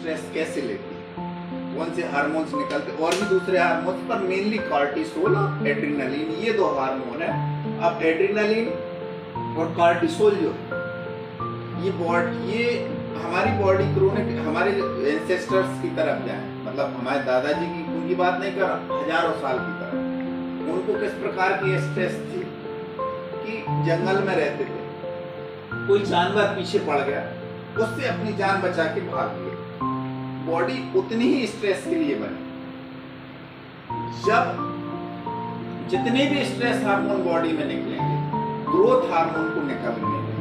Stress कैसे लेती है, कौन से हार्मोन्स निकलते, और भी दूसरे हार्मोन्स, पर मेनली कॉर्टिसोल और एड्रेनालिन, ये दो हार्मोन है। अब एड्रेनालिन और कॉर्टिसोल जो ये हमारी बॉडी क्रोनिक, हमारे एंसेस्टर्स की तरफ जाए, मतलब हमारे दादाजी की उनकी बात नहीं कर रहा, हजारों साल की तरफ। उनको किस प्रकार की स्ट्रेस थी कि जंगल में रहते थे, कोई जानवर पीछे पड़ गया, उससे अपनी जान बचा के भाग गए। बॉडी उतनी ही स्ट्रेस के लिए बनी। जब जितने भी स्ट्रेस हार्मोन बॉडी में निकलेंगे, ग्रोथ हार्मोन को निकलने देंगे।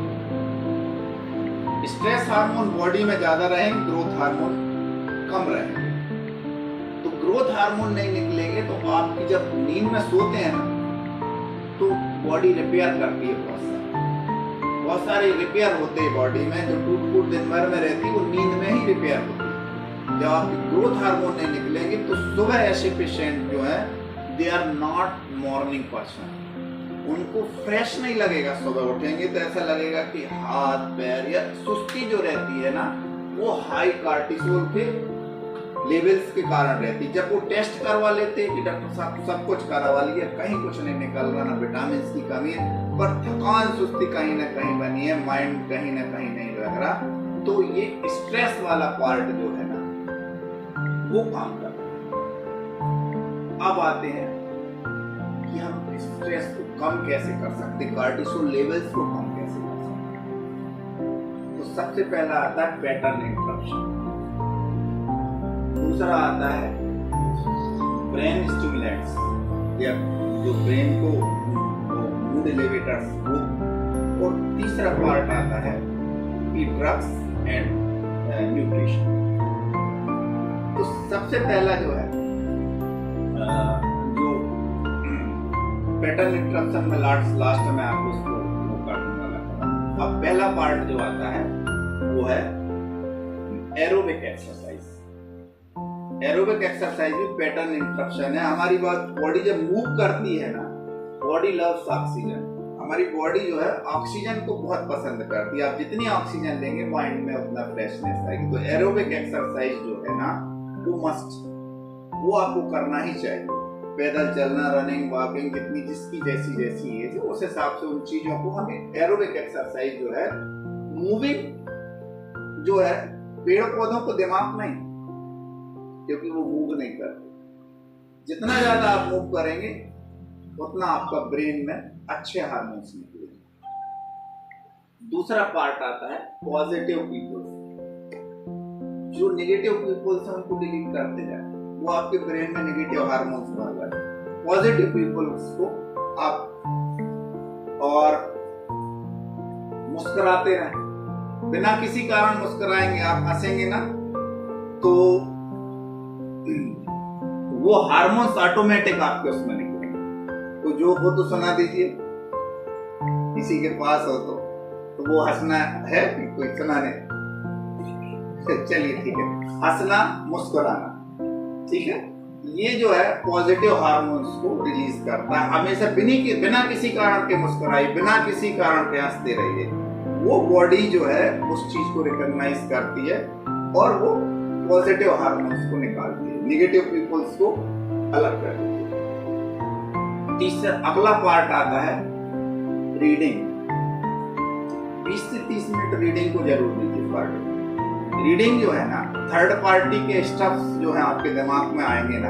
स्ट्रेस हार्मोन बॉडी में ज्यादा रहेंगे, ग्रोथ हार्मोन कम रहेंगे। तो ग्रोथ हार्मोन नहीं निकलेंगे तो आपकी जब नींद में सोते हैं ना, तो बॉडी रिपेयर करती है, बहुत सारे रिपेयर होते हैं बॉडी में, जो टूट फूट दिन भर में रहती है वो नींद में ही रिपेयर होती है। जब आपकी ग्रोथ हार्मोन नहीं निकलेंगे तो सुबह ऐसे पेशेंट जो है, they are not morning person, उनको फ्रेश नहीं लगेगा। सुबह उठेंगे तो ऐसा लगेगा कि हाथ पैर, या सुस्ती जो रहती है ना, वो हाई कॉर्टिसोल के लेवल्स के कारण रहती है। जब वो टेस्ट करवा लेते हैं कि डॉक्टर साहब सब कुछ करवा लिया, कहीं कुछ नहीं निकल रहा, ना विटामिन की कमी है, पर थकान सुस्ती कहीं ना कहीं बनी है, माइंड कहीं ना कहीं नहीं लग रहा, तो ये स्ट्रेस वाला पार्ट जो है ना, वो काम कर रहा है। अब आते हैं कि हम स्ट्रेस को कम कैसे कर सकते, कॉर्टिसोल लेवल्स को कम कैसे कर सकते। तो सबसे पहला आता है पैटर्न इंटरप्शन, दूसरा आता है ब्रेन स्टिमुलेंट्स, या जो ब्रेन को मूड एलिवेटर्स वो, और तीसरा पार्ट आता है कि ड्रग्स एंड न्यूट्रिशन। तो सबसे पहला जो है जो पैटर्न इंटरप्शन में लास्ट में आपको उसको वो कर दूंगा। अब पहला पार्ट जो आता है वो है एरोबिक एक्सरसाइज। एरोबिक एक्सरसाइज भी पैटर्न इंटरप्शन है। हमारी बॉडी जब मूव करती है ना, बॉडी लव्स ऑक्सीजन, हमारी बॉडी जो है ऑक्सीजन को बहुत पसंद करती है। आप जितनी ऑक्सीजन लेंगे माइंड में उतना फ्रेशनेस आएगी। तो एरोबिक एक्सरसाइज जो है ना, वो मस्ट, वो आपको करना ही चाहिए। पैदल चलना, रनिंग, वॉकिंग, जितनी जिसकी जैसी एज है उस हिसाब से उन चीजों को हमें एरोबिक एक्सरसाइज जो है, मूविंग जो है, पेड़ पौधों को दिमाग नहीं, क्योंकि वो मूव नहीं करते। जितना ज्यादा आप मूव करेंगे उतना आपका ब्रेन में अच्छे हार्मोन्स निकलेंगे। दूसरा पार्ट आता है पॉजिटिव पीपल्स। जो नेगेटिव पीपल्स हैं उनको डिलीट करते जाए, वो आपके ब्रेन में नेगेटिव हार्मोन्स भर रहे हैं। पॉजिटिव पीपल्स को आप और मुस्कुराते रहें, बिना किसी कारण मुस्कुराएंगे, आप हंसेंगे ना, तो वो हार्मोन्स ऑटोमेटिक आपके उसमें निकलेंगे। तो जो हो तो सुना दीजिए, किसी के पास हो तो वो हंसना है कि कोई सुनाने, चलिए ठीक है, हंसना, मुस्कुराना, ठीक है। ये जो है पॉजिटिव हार्मोन्स को रिलीज करता है। हमेशा बिना किसी कारण के मुस्कुराइए, बिना किसी कारण के हंसते रहिए। वो बॉडी जो है उस चीज को रिकॉग्नाइज करती है और वो पॉजिटिव हार्मोन्स को निकालती है, नेगेटिव पीपल्स को अलग कर देती है। तीसरा अगला पार्ट आता है रीडिंग। 20 से 30 मिनट रीडिंग को जरूर दीजिए। पार्ट रीडिंग जो है ना, थर्ड पार्टी के स्टफ्स जो है आपके दिमाग में आएंगे ना,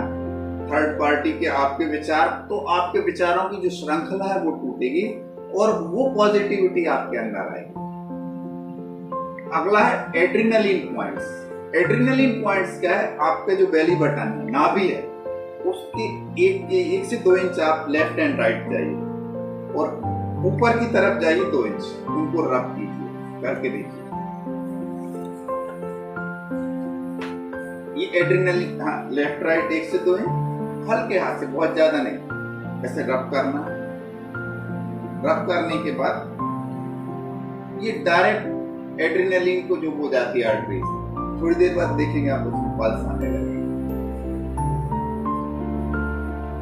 थर्ड पार्टी के आपके विचार, तो आपके विचारों की जो श्रृंखला है वो टूटेगी और वो पॉजिटिविटी आपके अंदर आएगी। अगला है एड्रेनलिन पॉइंट्स। एड्रेनलिन पॉइंट्स क्या है? आपके जो बेली बटन है, नाभि है, उसके 1 से 2 इंच आप लेफ्ट एंड राइट जाइए और ऊपर की तरफ जाइए 2 इंच, उनको रब कीजिए, करके देखिए। ये एड्रेनलिन, हाँ, लेफ्ट राइट 1 से 2 इंच, हल्के हाथ से, बहुत ज्यादा नहीं, ऐसे रब करना। रब करने के बाद ये डायरेक्ट एड्रेनलिन को जो हो जाती है आर्टरी, थोड़ी देर बाद देखेंगे आप उसमें पल्स आने लगेगी,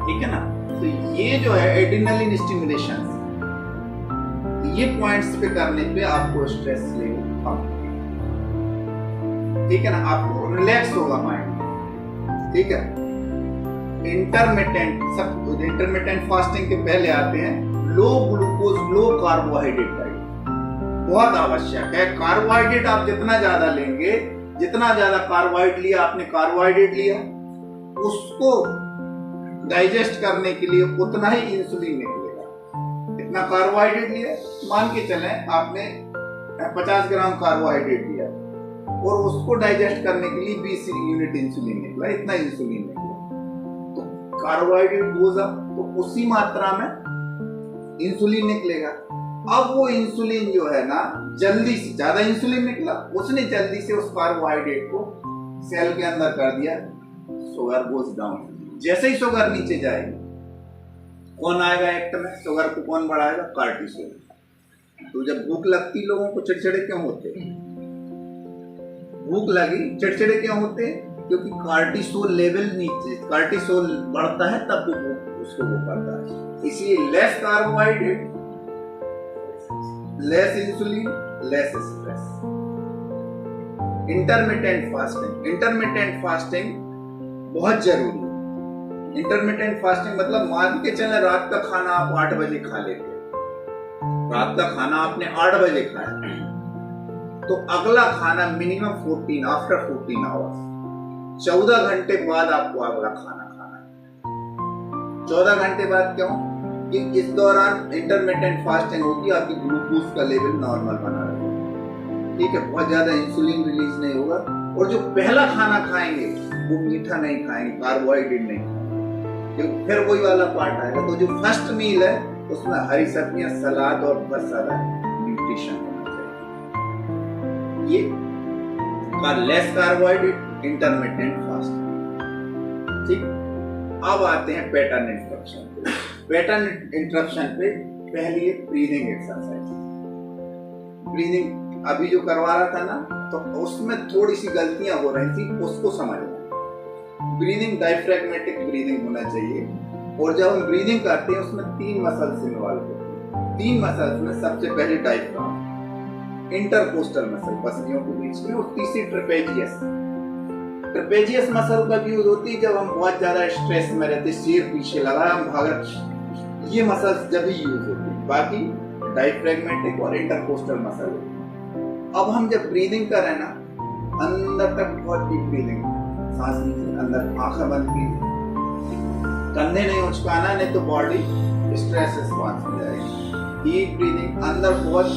ठीक है ना। तो ये जो है एड्रेनलिन स्टिमुलेशन, ये पॉइंट्स पे करने पे आपको स्ट्रेस लेवल कम, ठीक है ना। आपको रिलैक्स होगा माइंड। ठीक है, इंटरमिटेंट फास्टिंग के पहले आते हैं लो ग्लूकोज लो कार्बोहाइड्रेट डाइट। बहुत आवश्यक है। कार्बोहाइड्रेट आप जितना ज्यादा लेंगे, जितना ज्यादा कार्बोहाइड्रेट लिया आपने, कार्बोहाइड्रेट लिया, उसको डाइजेस्ट करने के लिए उतना ही इंसुलिन निकलेगा। इतना कार्बोहाइड्रेट लिया, मान के चलें आपने 50 ग्राम कार्बोहाइड्रेट लिया और उसको डाइजेस्ट करने के लिए 20 यूनिट इंसुलिन निकला, इतना इंसुलिन निकला। तो कार्बोहाइड्रेट गोज अप, तो उसी मात्रा में इंसुलिन निकलेगा। अब वो इंसुलिन जो है ना, जल्दी से ज्यादा इंसुलिन निकला, उसने जल्दी से उस कार्बोहाइड्रेट को सेल के अंदर कर दिया, शुगर गोज डाउन। जैसे ही शुगर नीचे जाएगी, कौन आएगा एक्ट में? शुगर को कौन बढ़ाएगा? कार्टिसोल। तो जब भूख लगती लोगों को चिड़चिड़े क्यों होते? भूख लगी चिड़चिड़े क्यों होते? क्योंकि कार्टिसोल लेवल नीचे, कार्टिसोल बढ़ता है तब वो उसको वो करता है। इसीलिए less carbohydrate, less insulin, less stress. Intermittent fasting बहुत जरूरी है। इंटरमिटेंट फास्टिंग मतलब मान के चले रात का खाना आप 8 बजे खा लेते हैं, रात का खाना आपने 8 बजे खाया, तो अगला खाना मिनिमम 14 आफ्टर 14 आवर्स 14 घंटे बाद आपको अगला खाना खाना है। 14 घंटे बाद क्यों? कि इस दौरान इंटरमिटेंट फास्टिंग होगी, आपकी ग्लूकोज का लेवल नॉर्मल बना रहेगा। ठीक है, बहुत ज्यादा इंसुलिन रिलीज नहीं होगा। और जो पहला खाना खाएंगे वो मीठा नहीं खाएंगे, कार्बोहाइड्रेट नहीं खाएंगे, क्योंकि फिर वही वाला पार्ट आएगा। तो जो फर्स्ट मील है उसमें हरी सब्जियां, सलाद और बहुत सारा न्यूट्रिशन होना चाहिए। ये लेस कार्बोहाइड्रेट, इंटरमिटेंट फास्टिंग। ठीक, अब आते हैं पैटर्न इंटरप्शन पे। पैटर्न इंटरप्शन पे पहली है ब्रीदिंग एक्सरसाइज। ब्रीदिंग अभी जो करवा रहा था ना, तो उसमें थोड़ी सी गलतियां हो रही थी, उसको समझना। ब्रीदिंग डायफ्रैग्मेटिक ब्रीदिंग होना चाहिए। और जब हम ब्रीदिंग करते हैं उसमें 3 मसल्स इन्वॉल्व होते हैं। 3 मसल्स में सबसे पहले डायफ्राम, इंटरकोस्टल मसल पसलियों के बीच में, और तीसरी ट्रेपेजियस। ट्रेपेजियस मसल का यूज होती है जब हम बहुत ज्यादा स्ट्रेस में रहते, सिर पीछे लगा, हम भागत, ये मसल्स जब ही यूज होती है। बाकी डायफ्रैग्मेटिक और इंटरकोस्टल मसल होती है। अब हम जब ब्रीदिंग कर रहे हैं ना, अंदर तक बहुत डीप ब्रीदिंग, सांस लीजिए, अंदर आंखें बंद कीजिए, कंधे नहीं उचकाना, नहीं तो बॉडी स्ट्रेस रिस्पॉन्स में जाएगी। डीप ब्रीदिंग, अंदर बहुत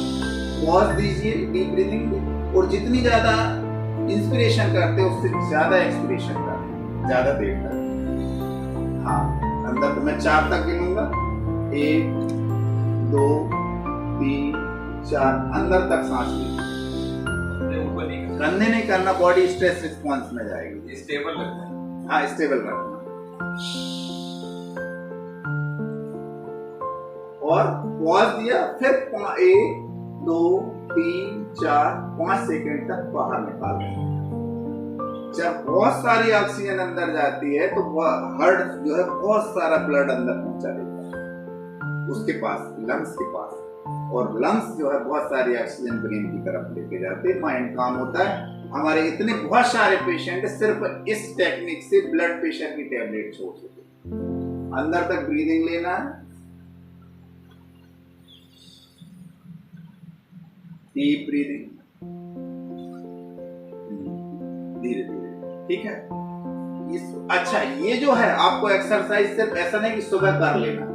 पॉज दीजिए डीप ब्रीदिंग में, और जितनी ज्यादा इंस्पिरेशन करते हैं उससे ज्यादा एक्सपिरेशन करते, ज्यादा देर तक। हाँ, अंदर तो मैं 4 तक गिनूंगा, 1 2 3 4, अंदर तक सांस लीजिए, कंधे नहीं करना, बॉडी स्ट्रेस रिस्पॉन्स में जाएगी। स्टेबल रखना। हाँ, स्टेबल रखना। और पॉज दिया, फिर 1 2 3 4 5 सेकंड तक बाहर निकालना। जब बहुत सारी ऑक्सीजन अंदर जाती है तो हार्ट जो है बहुत सारा ब्लड अंदर पहुंचा देता है उसके पास, लंग्स के पास, और लंग्स जो है बहुत सारी ऑक्सीजन ब्रेन की तरफ लेके जाते हैं, माइंड काम होता है। हमारे इतने बहुत सारे पेशेंट सिर्फ इस टेक्निक से ब्लड प्रेशर की टैबलेट छोड़ चुके। अंदर तक ब्रीदिंग लेना है, डीप ब्रीदिंग, धीरे धीरे। ठीक है, अच्छा, ये जो है आपको एक्सरसाइज सिर्फ ऐसा नहीं कि सुबह कर लेना,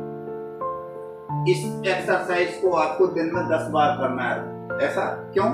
इस एक्सरसाइज को आपको दिन में 10 बार करना है। ऐसा क्यों?